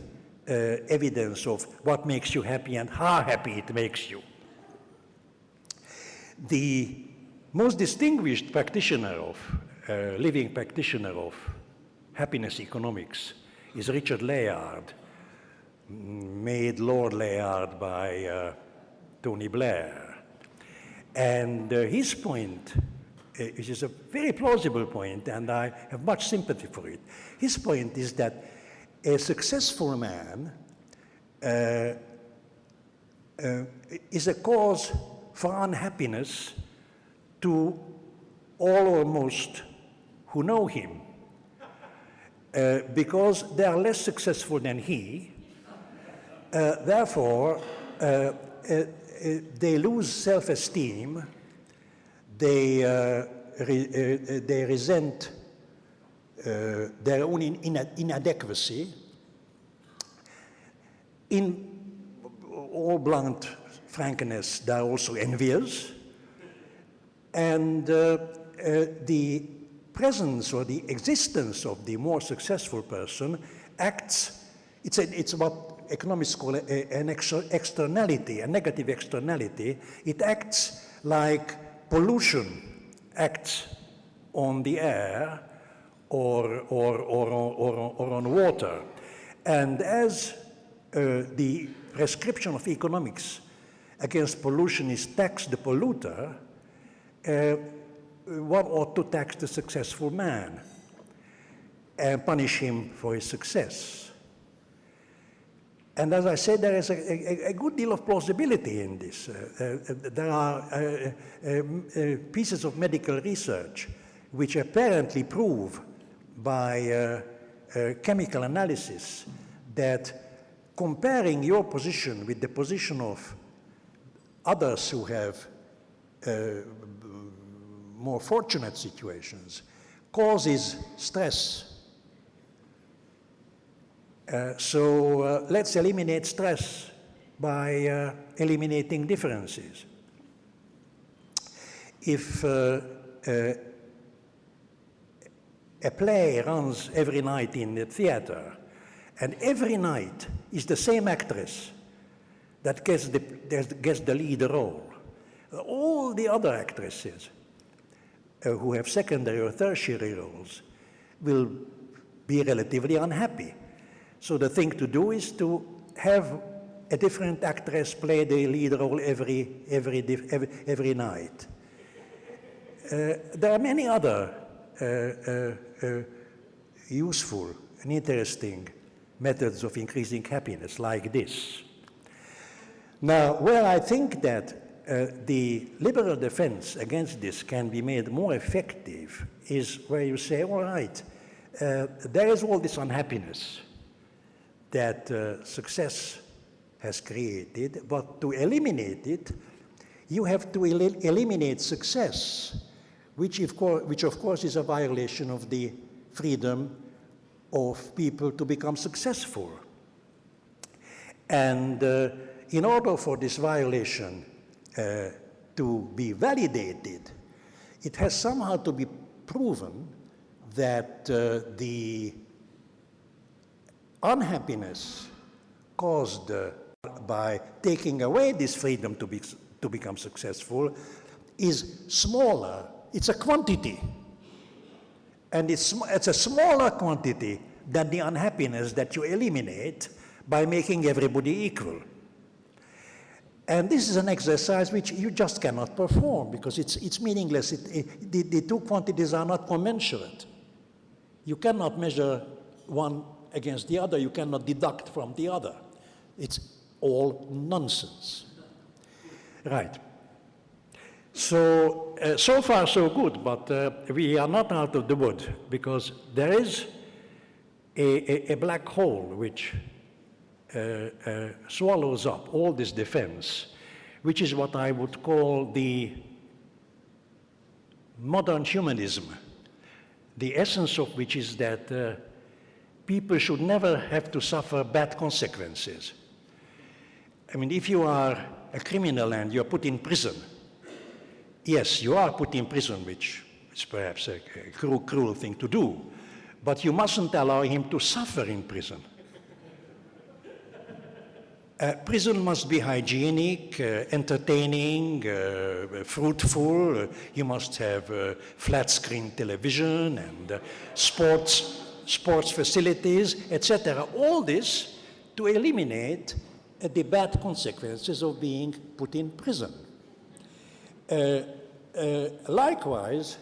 evidence of what makes you happy and how happy it makes you. The most distinguished practitioner of, living practitioner of happiness economics is Richard Layard, made Lord Layard by Tony Blair. And his point, which is a very plausible point, and I have much sympathy for it, his point is that a successful man is a cause for unhappiness to all or most who know him, because they are less successful than he. Therefore, they lose self-esteem, they resent their own inadequacy. In all blunt frankness, they are also envious, and the presence or the existence of the more successful person acts, it's what economists call an externality, a negative externality. It acts like pollution acts on the air or on water. And as the prescription of economics against pollution is tax the polluter, one ought to tax the successful man and punish him for his success. And as I said, there is a good deal of plausibility in this. There are pieces of medical research which apparently prove by chemical analysis that comparing your position with the position of others who have more fortunate situations causes stress. So let's eliminate stress by eliminating differences. If a play runs every night in the theater, and every night is the same actress that gets the lead role, all the other actresses who have secondary or tertiary roles will be relatively unhappy. So the thing to do is to have a different actress play the lead role every night. There are many other useful and interesting methods of increasing happiness like this. Now, where I think that the liberal defense against this can be made more effective is where you say, all right, there is all this unhappiness that success has created, but to eliminate it, you have to eliminate success, which of course is a violation of the freedom of people to become successful. And in order for this violation to be validated, it has somehow to be proven that the unhappiness caused by taking away this freedom to become successful is smaller. It's a quantity. And it's a smaller quantity than the unhappiness that you eliminate by making everybody equal. And this is an exercise which you just cannot perform because it's meaningless. The two quantities are not commensurate. You cannot measure one against the other. You cannot deduct from the other. It's all nonsense. Right. So, so far so good, but we are not out of the wood because there is a black hole which swallows up all this defense, which is what I would call the modern humanism, the essence of which is that people should never have to suffer bad consequences. I mean, if you are a criminal and you're put in prison, yes, you are put in prison, which is perhaps a cruel thing to do, but you mustn't allow him to suffer in prison. Prison must be hygienic, entertaining, fruitful. You must have flat-screen television and sports facilities, etc. All this to eliminate the bad consequences of being put in prison. Likewise,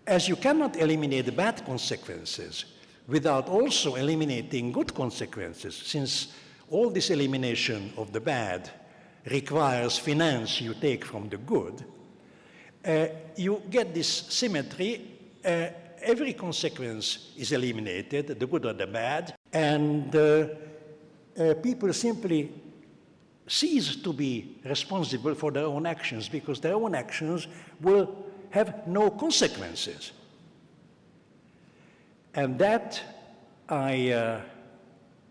as you cannot eliminate the bad consequences without also eliminating good consequences, since all this elimination of the bad requires finance you take from the good, you get this symmetry. Every consequence is eliminated, the good or the bad, and people simply cease to be responsible for their own actions because their own actions will have no consequences. And that, I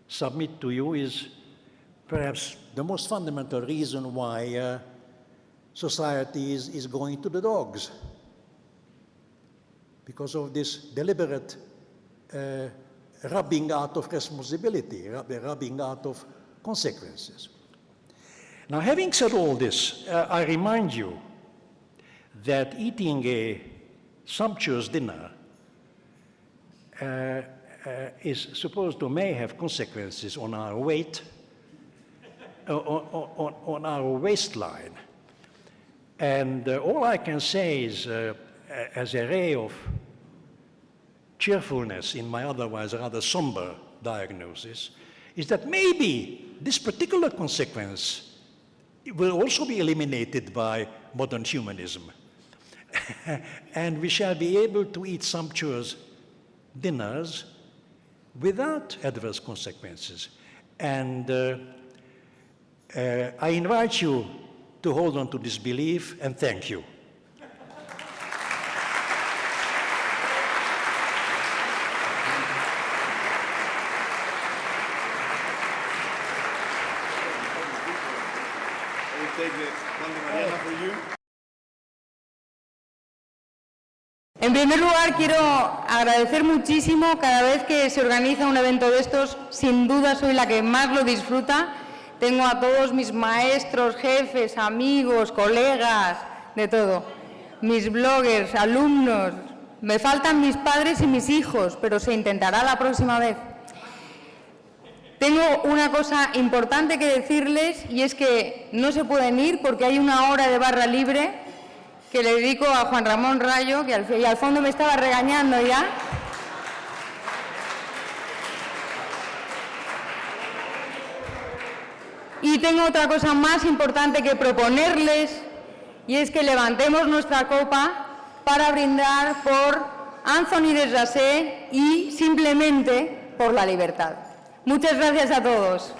submit to you, is perhaps the most fundamental reason why society is going to the dogs. Because of this deliberate rubbing out of responsibility, rubbing out of consequences. Now, having said all this, I remind you that eating a sumptuous dinner is supposed to may have consequences on our weight, on our waistline. And all I can say is, as a ray of cheerfulness in my otherwise rather somber diagnosis, is that maybe this particular consequence will also be eliminated by modern humanism. And we shall be able to eat sumptuous dinners without adverse consequences. And I invite you to hold on to this belief, and thank you. En primer lugar, quiero agradecer muchísimo cada vez que se organiza un evento de estos. Sin duda soy la que más lo disfruta. Tengo a todos mis maestros, jefes, amigos, colegas, de todo. Mis bloggers, alumnos. Me faltan mis padres y mis hijos, pero se intentará la próxima vez. Tengo una cosa importante que decirles, y es que no se pueden ir porque hay una hora de barra libre que le dedico a Juan Ramón Rayo, que al fondo me estaba regañando ya. Y tengo otra cosa más importante que proponerles, y es que levantemos nuestra copa para brindar por Anthony de Sassé y simplemente por la libertad. Muchas gracias a todos.